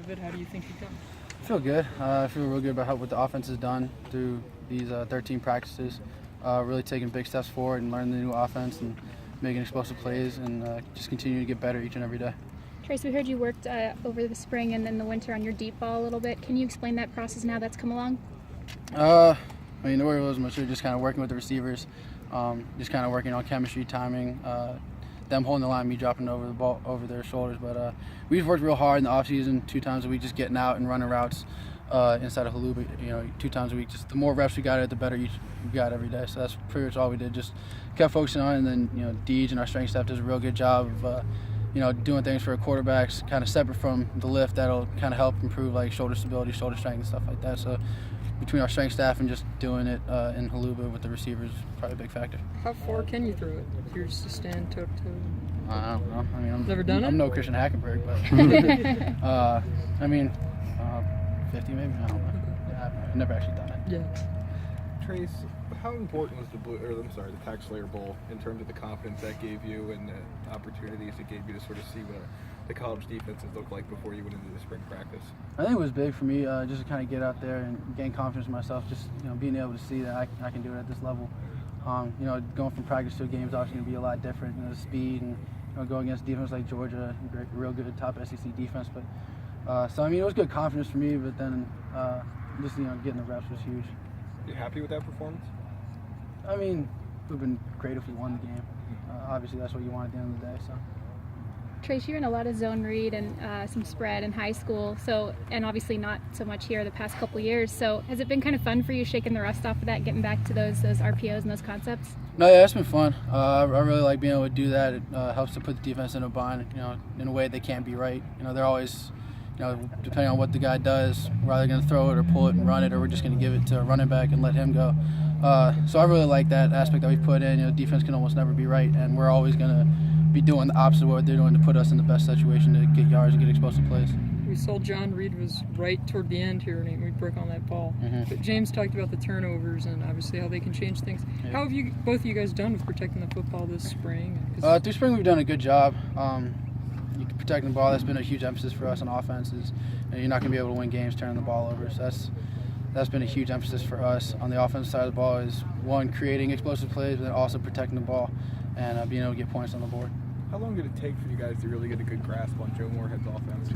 of it? How do you think you've done? I feel good. I feel real good about what the offense has done through these 13 practices. Really taking big steps forward and learning the new offense and making explosive plays and just continuing to get better each and every day. Trace, we heard you worked over the spring and then the winter on your deep ball a little bit. Can you explain that process now that's come along? I mean, the word was much just kind of working with the receivers, just kind of working on chemistry, timing, them holding the line, me dropping over the ball over their shoulders. But we've worked real hard in the offseason, 2 times a week, just getting out and running routes inside of Haluba. 2 times a week. Just the more reps we got, the better we got every day. So that's pretty much all we did. Just kept focusing on it, and then Deej and our strength staff does a real good job of doing things for our quarterbacks, kind of separate from the lift. That'll kind of help improve like shoulder stability, shoulder strength, and stuff like that. So between our strength staff and just doing it in Haluba with the receivers, probably a big factor. How far can you throw it? If you're just to stand toe to toe. I don't know. I mean, Never done it? I'm no Christian Hackenberg, but 50 maybe. I don't know. Yeah, I've never actually done it. Yeah. Trace, how important was the Tax Slayer Bowl in terms of the confidence that gave you and the opportunities it gave you to sort of see what the college defenses look like before you went into the spring practice? I think it was big for me just to kind of get out there and gain confidence in myself. Just being able to see that I can do it at this level. Going from practice to a game is obviously going to be a lot different. The speed and going against defense like Georgia, real good top SEC defense. But so I mean, it was good confidence for me. But then just getting the reps was huge. You happy with that performance? I mean, it would have been great if we won the game. Obviously, that's what you want at the end of the day. So. Trace, you're in a lot of zone read and some spread in high school, and obviously not so much here the past couple years. So has it been kind of fun for you shaking the rust off of that, getting back to those RPOs and those concepts? No, yeah, it's been fun. I really like being able to do that. It helps to put the defense in a bind, in a way they can't be right. They're always, depending on what the guy does, we're either going to throw it or pull it and run it, or we're just going to give it to a running back and let him go. So I really like that aspect that we put in. Defense can almost never be right, and we're always going to be doing the opposite of what they're doing to put us in the best situation to get yards and get explosive plays. We saw John Reed was right toward the end here and we broke on that ball. Mm-hmm. But James talked about the turnovers and obviously how they can change things. Yeah. How have both of you guys done with protecting the football this spring? Through spring we've done a good job. Protecting the ball, that's been a huge emphasis for us on offenses. You're not going to be able to win games turning the ball over. So that's been a huge emphasis for us on the offensive side of the ball is, one, creating explosive plays, but then also protecting the ball and being able to get points on the board. How long did it take for you guys to really get a good grasp on Joe Moorhead's offense?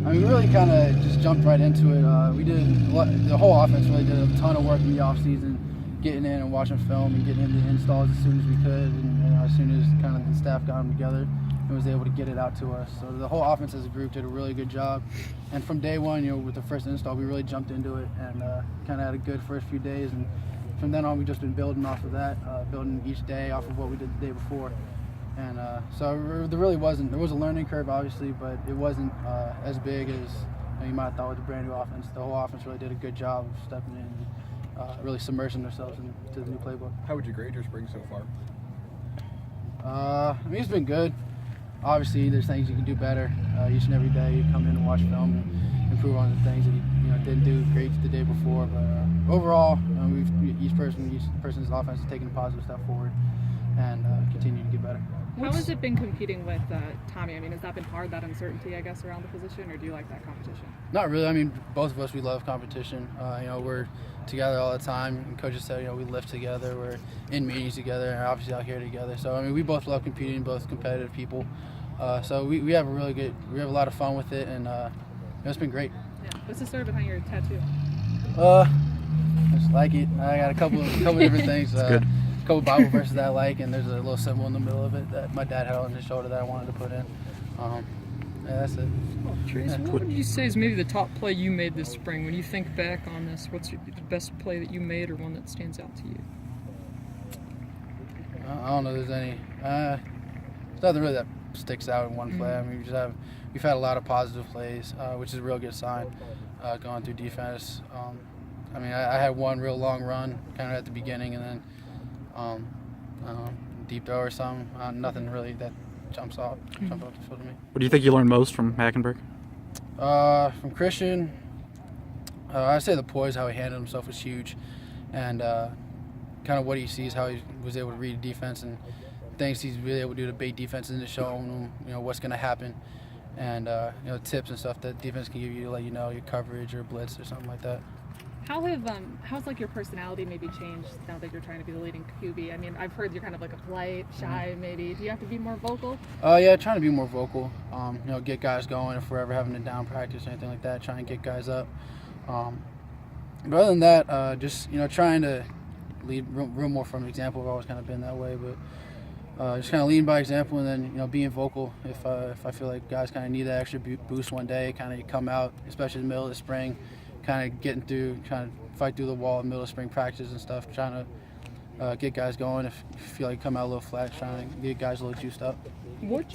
We really kind of just jumped right into it. We did the whole offense really did a ton of work in the offseason, getting in and watching film and getting into the installs as soon as we could, and as soon as kind of the staff got them together and was able to get it out to us. So the whole offense as a group did a really good job. And from day one, with the first install, we really jumped into it and kind of had a good first few days. And from then on, we've just been building off of that, building each day off of what we did the day before. And so there really wasn't. There was a learning curve, obviously, but it wasn't as big as you might have thought with the brand new offense. The whole offense really did a good job of stepping in and really submersing themselves into the new playbook. How would you grade your spring so far? It's been good. Obviously, there's things you can do better. Each and every day, you come in and watch film and improve on the things that you didn't do great the day before. But overall, each person's offense is taking a positive step forward and continuing to get better. How has it been competing with Tommy? Has that been hard, that uncertainty, I guess, around the position, or do you like that competition? Not really. Both of us, we love competition. We're together all the time. And coaches said, we live together. We're in meetings together, and obviously out here together. So, we both love competing, both competitive people. So we have we have a lot of fun with it, and it's been great. Yeah. What's the story behind your tattoo? I just like it. I got a couple different things. Good. A couple Bible verses that I like, and there's a little symbol in the middle of it that my dad had on his shoulder that I wanted to put in. Yeah, that's it. Trace, what would you say is maybe the top play you made this spring? When you think back on this, what's the best play that you made or one that stands out to you? I don't know if there's any. There's nothing really that sticks out in one play. We've had a lot of positive plays, which is a real good sign going through defense. I had one real long run kind of at the beginning, and then deep throw or something. Nothing really that jumps off the field to me. What do you think you learned most from Hackenberg? From Christian, I'd say the poise, how he handled himself was huge, and kind of what he sees, how he was able to read defense and things he's really able to do to bait defense into showing them, what's going to happen. and tips and stuff that defense can give you to let you know your coverage or blitz or something like that. How's like your personality maybe changed now that you're trying to be the leading QB? I mean, I've heard you're kind of like a polite, shy maybe. Do you have to be more vocal? Yeah, trying to be more vocal. Get guys going if we're ever having a down practice or anything like that. Try and get guys up. But other than that, just trying to lead real more from example. I've always kind of been that way, but just kind of leading by example, and then being vocal if I feel like guys kind of need that extra boost one day, kind of come out, especially in the middle of the spring, kind of trying to fight through the wall in the middle of spring practice and stuff, trying to get guys going. If you feel like you come out a little flat, trying to get guys a little juiced up. What do